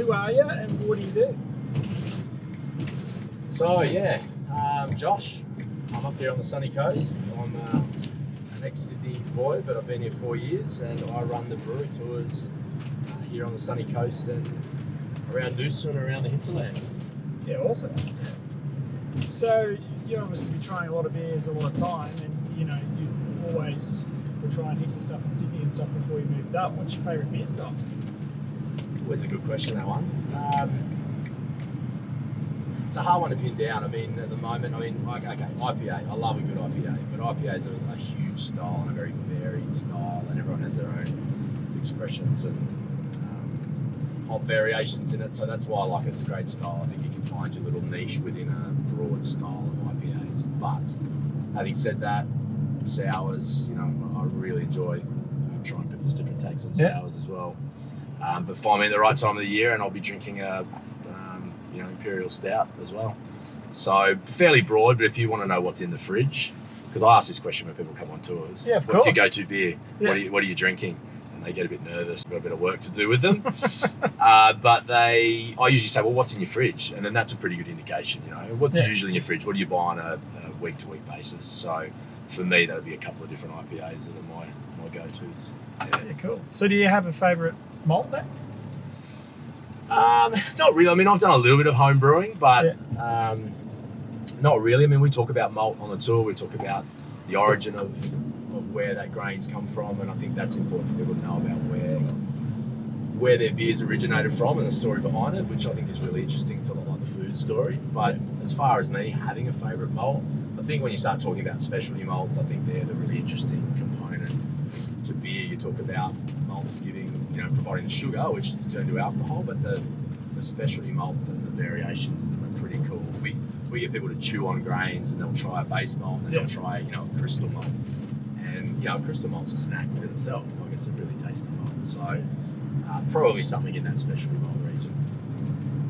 who are you and what do you do? So yeah, Josh, I'm up here on the sunny coast. I'm an ex-Sydney boy, but I've been here 4 years, and I run the brewery tours here on the sunny coast and around Noosa and around the hinterland. Yeah, awesome. So you obviously be trying a lot of beers a lot of time, and you always were trying heaps of stuff in Sydney and stuff before you moved up. What's your favourite beer style? It's always a good question, that one. It's a hard one to pin down. I mean, at the moment, IPA. I love a good IPA, but IPAs are a huge style and a very varied style, and everyone has their own expressions and hop variations in it. So that's why I like it. It's a great style. I think you can find your little niche within a broad style of IPAs. But having said that, sours, I really enjoy trying people's different takes on sours as well. But find me at the right time of the year, and I'll be drinking a Imperial Stout as well. So fairly broad, but if you want to know what's in the fridge, because I ask this question when people come on tours. Yeah, of what's course. your go-to beer? Yeah. What are you drinking? And they get a bit nervous. Got a bit of work to do with them. But I usually say, well, what's in your fridge? And then that's a pretty good indication. What's usually in your fridge? What do you buy on a week-to-week basis? So for me, that would be a couple of different IPAs that are my go-tos. Yeah, cool. So do you have a favourite malt then? Not really. I mean, I've done a little bit of home brewing, but not really. I mean, we talk about malt on the tour. We talk about the origin of where that grain's come from, and I think that's important for people to know about where their beers originated from and the story behind it, which I think is really interesting. It's a lot like the food story. But as far as me having a favourite malt, I think when you start talking about specialty malts, I think they're the really interesting component to beer. You talk about malts providing the sugar, which is turned to alcohol, but the specialty malts and the variations of them are pretty cool. We get people to chew on grains, and they'll try a base malt, and then they'll try a crystal malt. And a crystal malt's a snack within itself. Like, it's a really tasty malt. So probably something in that specialty malt region.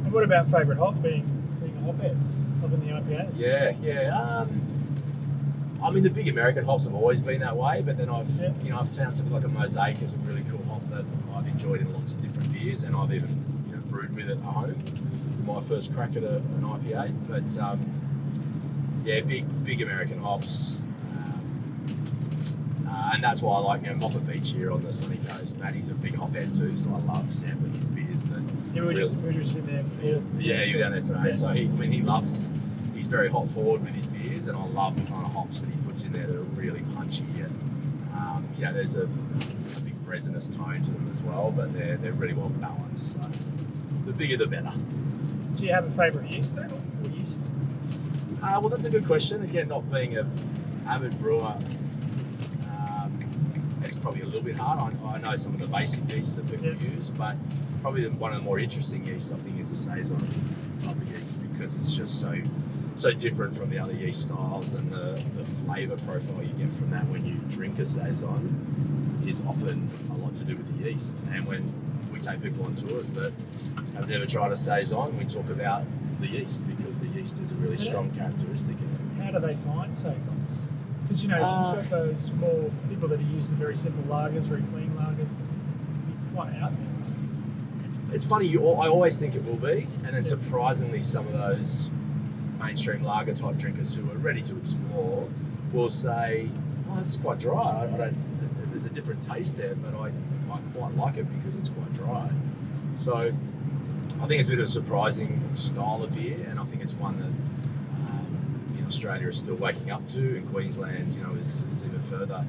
And what about favourite hop, being a hophead, hopping the IPAs? Yeah. I mean, the big American hops have always been that way, but then I've found something like a Mosaic is a really cool hop that I've enjoyed in lots of different beers, and I've even brewed with it at home. My first crack at an IPA, but big American hops, and that's why I like Moffat Beach here on the sunny coast. Matty's a big hophead too, so I love sampling his beers. We were just in there before. Yeah, you were down there today. So he's very hop forward with his beers, and I love the kind of hops that he puts in there that are really punchy. And there's a big resinous tone to them as well, but they're really well balanced. So the bigger the better. Do you have a favourite yeast then, or yeast? Well, that's a good question. Again, not being an avid brewer, it's probably a little bit hard. I know some of the basic yeasts that people use, but probably one of the more interesting yeasts, I think, is the Saison type of yeast, because it's just so different from the other yeast styles, and the flavour profile you get from that when you drink a Saison is often a lot to do with the yeast. And when we take people on tours that have never tried a Saison, we talk about the yeast, because the yeast is a really strong characteristic in it. How do they find Saisons? Because you've got those more people that are used to very simple lagers, very clean lagers. Quite out there. It's funny, I always think it will be, and then surprisingly some of those mainstream lager type drinkers who are ready to explore will say, oh, it's quite dry. There's a different taste there, but I quite like it because it's quite dry. So I think it's a bit of a surprising style of beer, and I think it's one that Australia is still waking up to, and Queensland is even further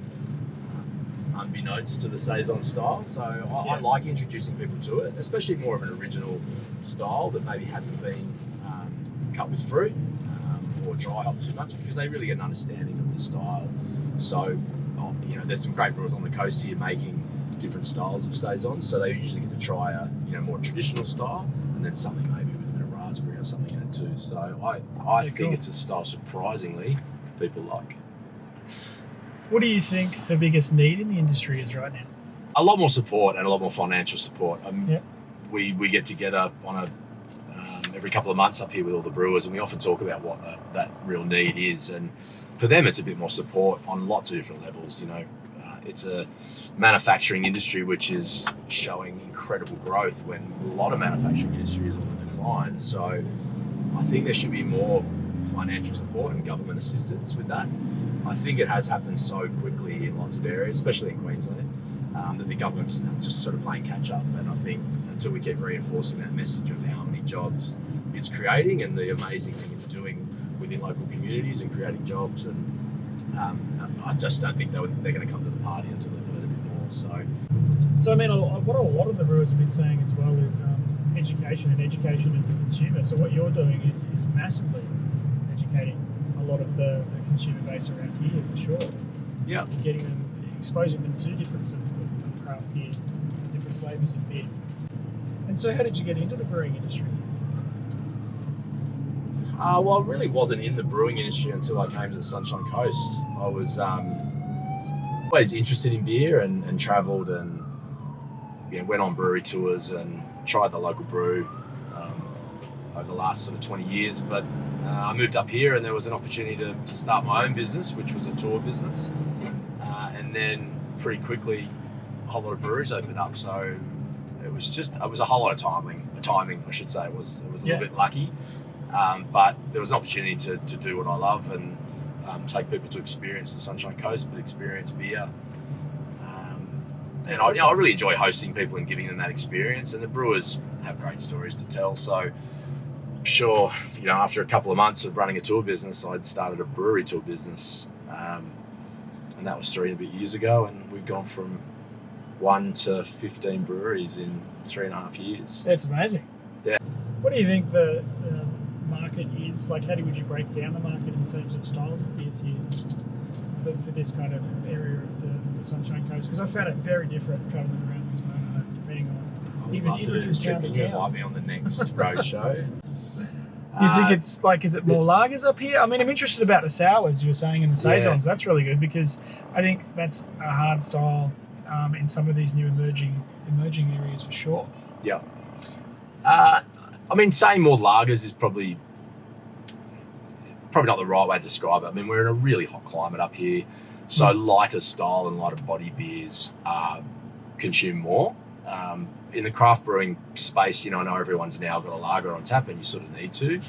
unbeknownst to the Saison style. So I like introducing people to it, especially more of an original style that maybe hasn't been cut with fruit or dry hop too much, because they really get an understanding of the style. So there's some great brewers on the coast here making different styles of Saisons, so they usually get to try a more traditional style, and then something maybe with a bit of raspberry or something in it too. So I think it's a style surprisingly people like. What do you think the biggest need in the industry is right now? A lot more support, and a lot more financial support. We get together on every couple of months up here with all the brewers, and we often talk about what that real need is. And for them, it's a bit more support on lots of different levels. it's a manufacturing industry which is showing incredible growth when a lot of manufacturing industry is on the decline. So I think there should be more financial support and government assistance with that. I think it has happened so quickly in lots of areas, especially in Queensland, that the government's just sort of playing catch up. And I think until we keep reinforcing that message of how many jobs it's creating and the amazing thing it's doing within local communities and creating jobs, and I just don't think they're going to come to the party until they've heard a bit more. So I mean, what a lot of the brewers have been saying as well is education of the consumer. So what you're doing is massively educating a lot of the consumer base around here, for sure. Yeah. Getting them, exposing them to difference of craft beer, different flavours of beer. And so how did you get into the brewing industry? Well, I really wasn't in the brewing industry until I came to the Sunshine Coast. I was always interested in beer and travelled and went on brewery tours and tried the local brew over the last sort of 20 years. But I moved up here and there was an opportunity to start my own business, which was a tour business. And then pretty quickly, a whole lot of breweries opened up. So it was a whole lot of timing, I should say. It was a little bit lucky. But there was an opportunity to do what I love and take people to experience the Sunshine Coast, but experience beer. And I really enjoy hosting people and giving them that experience. And the brewers have great stories to tell. So sure, after a couple of months of running a tour business, I'd started a brewery tour business. And that was 3 and a bit years ago. And we've gone from 1 to 15 breweries in 3.5 years. That's amazing. Yeah. What do you think the market is? Like, would you break down the market in terms of styles of beers here for this kind of area of the Sunshine Coast? Because I found it very different travelling around this moment, depending on even from town to town. You invite me on the next roadshow. You think it's like, is it more lagers up here? I mean, I'm interested about the sours you were saying and the saisons. That's really good because I think that's a hard style in some of these new emerging areas for sure. Yeah. I mean, saying more lagers is probably not the right way to describe it. I mean, we're in a really hot climate up here, so lighter style and lighter body beers consume more. In the craft brewing space, I know everyone's now got a lager on tap and you sort of need to.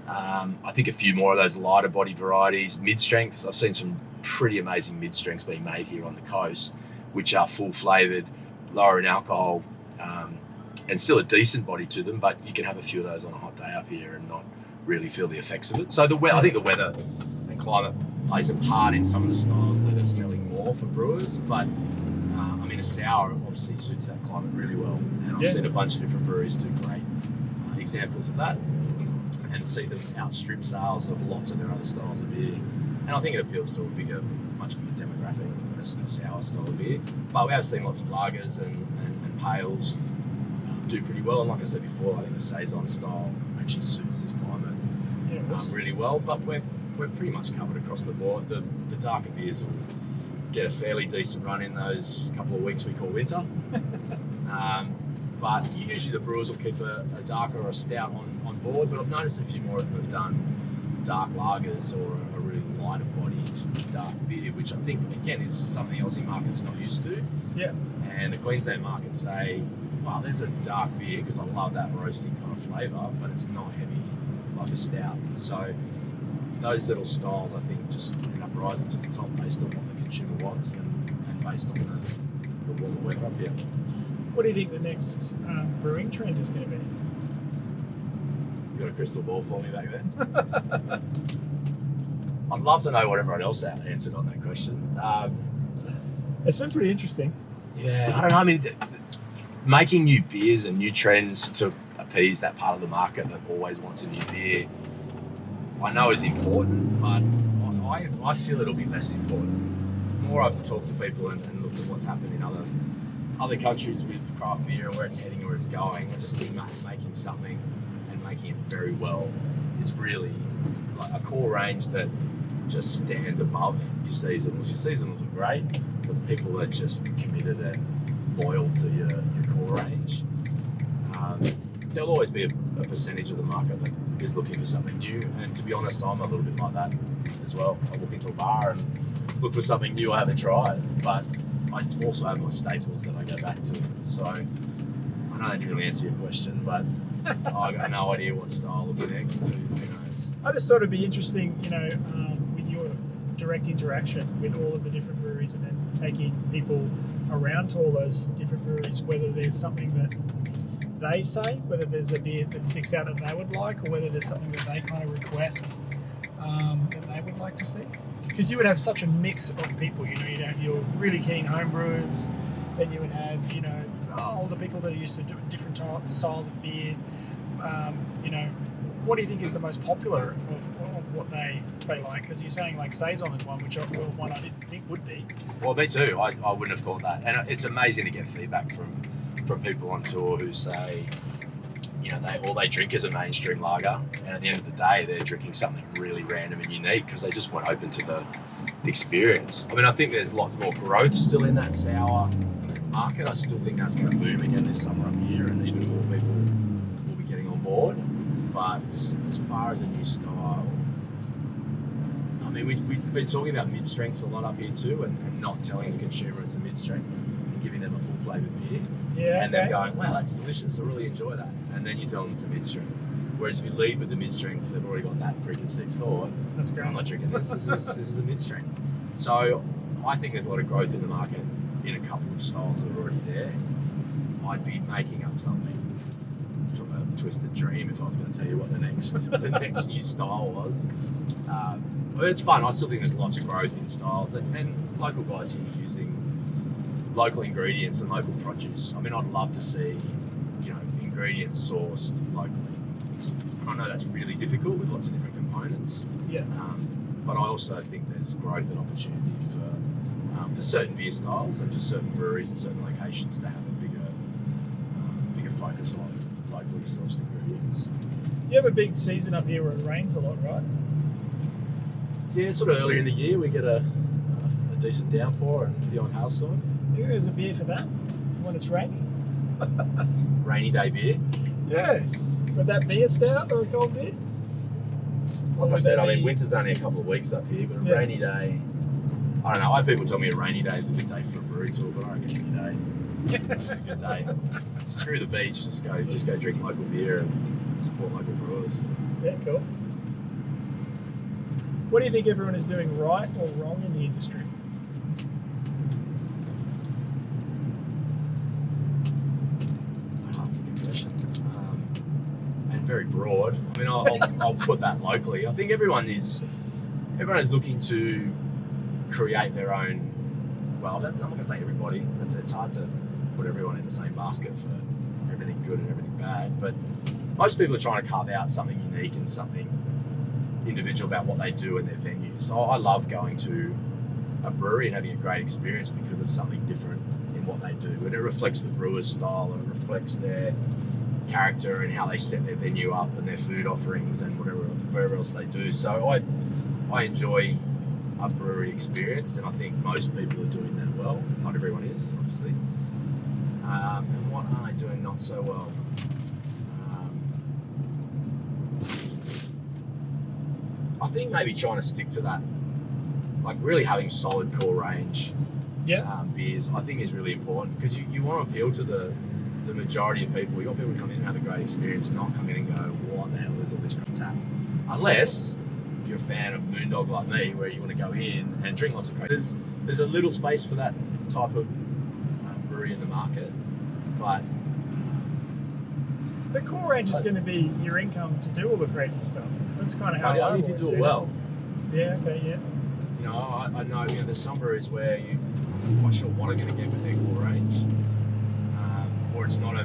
I think a few more of those lighter body varieties, mid-strengths. I've seen some pretty amazing mid-strengths being made here on the coast, which are full flavoured, lower in alcohol, and still a decent body to them, but you can have a few of those on a hot day up here and not really feel the effects of it. So I think the weather and climate plays a part in some of the styles that are selling more for brewers, but I mean, a sour obviously suits that climate really well, and I've seen a bunch of different breweries do great examples of that and see them outstrip sales of lots of their other styles of beer. And I think it appeals to a much bigger demographic than a sour style of beer. But we have seen lots of lagers and pales do pretty well. And like I said before, I think the saison style actually suits this climate really well. But we're pretty much covered across the board. The darker beers will get a fairly decent run in those couple of weeks we call winter. But usually the brewers will keep a darker or a stout on board. But I've noticed a few more of them have done dark lagers or a really lighter bodied dark beer, which I think again is something the Aussie market's not used to. Yeah. And the Queensland market say, wow, there's a dark beer because I love that roasting kind of flavour, but it's not heavy like a stout. So those little styles I think just end up rising to the top based on what the consumer wants and based on the warmer weather up here. What do you think the next brewing trend is going to be? You got a crystal ball for me back there? I'd love to know what everyone else answered on that question. It's been pretty interesting. Yeah, I don't know. I mean, making new beers and new trends to appease that part of the market that always wants a new beer, I know is important, but I feel it'll be less important. The more I've talked to people and looked at what's happened in other countries with craft beer and where it's heading and where it's going, I just think making something and making it very well is really like a core range that just stands above your seasonals. Your seasonals are great, but people are just committed and loyal to your core range. There'll always be a percentage of the market that is looking for something new, and to be honest, I'm a little bit like that as well. I walk into a bar and look for something new I haven't tried, but I also have my staples that I go back to. So I know that didn't really answer your question, but I got no idea what style will be next. Who knows? I just thought it'd be interesting, with your direct interaction with all of the different breweries and then taking people around to all those different breweries, whether there's something that they say, whether there's a beer that sticks out that they would like, or whether there's something that they kind of request that they would like to see. Because you would have such a mix of people, you'd have your really keen home brewers, then you would have, older people that are used to doing different styles of beer. What do you think is the most popular of what they like? Because you're saying like Saison is one, one I didn't think would be. Well, me too. I wouldn't have thought that. And it's amazing to get feedback from people on tour who say, all they drink is a mainstream lager, and at the end of the day, they're drinking something really random and unique because they just weren't open to the experience. I mean, I think there's lots more growth still in that sour market. I still think that's going to boom again this summer up here, and even more people will be getting on board. But as far as a new style, I mean, we've been talking about mid-strengths a lot up here too, and not telling the consumer it's a mid-strength and giving them a full flavoured beer. Yeah, and then going, wow, that's delicious, I really enjoy that. And then you tell them it's a mid-strength. Whereas if you lead with the mid-strength, they've already got that preconceived thought. That's great. I'm not drinking this. This is a mid-strength. So I think there's a lot of growth in the market in a couple of styles that are already there. I'd be making up something from a twisted dream if I was going to tell you what the next new style was. But it's fun. I still think there's lots of growth in styles, and local guys here using local ingredients and local produce. I mean, I'd love to see, ingredients sourced locally. And I know that's really difficult with lots of different components. Yeah. But I also think there's growth and opportunity for certain beer styles and for certain breweries and certain locations to have a bigger focus on locally sourced ingredients. You have a big season up here where it rains a lot, right? Yeah, sort of earlier in the year we get a decent downpour and the odd hailstorm. Yeah, there's a beer for that when it's raining. Rainy day beer. Yeah. Would that be a stout or a cold beer? Like I said, I mean, winter's only a couple of weeks up here, but a rainy day, I don't know. I have people tell me a rainy day is a good day for a brewery tour, but I reckon any day it's just a good day. Screw the beach, just go drink local beer and support local brewers. Yeah, cool. What do you think everyone is doing right or wrong in the industry? That's a good question. And very broad. I mean, I'll put that locally. I think everyone is looking to create their own. Well, I'm not going to say everybody. It's hard to put everyone in the same basket for everything good and everything bad. But most people are trying to carve out something unique and something individual about what they do in their venue. So I love going to a brewery and having a great experience because it's something different in what they do. And it reflects the brewer's style, and it reflects their character and how they set their venue up and their food offerings and whatever else they do. So I enjoy a brewery experience, and I think most people are doing that well. Not everyone is, obviously. And what are they doing not so well? I think maybe trying to stick to that, like really having solid core range beers, I think is really important, because you want to appeal to the majority of people. You want people to come in and have a great experience, not come in and go, what the hell is all this crap? Unless you're a fan of Moondog like me, where you want to go in and drink lots of great. There's a little space for that type of brewery in the market, but the core range is going to be your income to do all the crazy stuff. That's kind of how only if you do it well. Yeah. Okay. Yeah. I know. There's some breweries where you're quite sure what I'm going to get with their core range, or it's not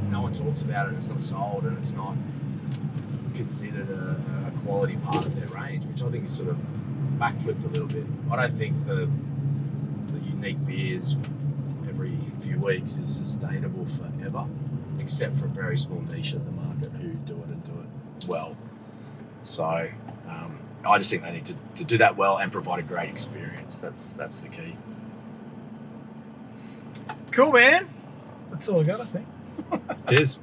no one talks about it. It's not sold, and it's not considered a quality part of their range, which I think is sort of backflipped a little bit. I don't think the unique beers every few weeks is sustainable forever, except for a very small niche of the market who do it and do it well. So I just think they need to do that well and provide a great experience. That's the key. Cool, man. That's all I got, I think. Cheers.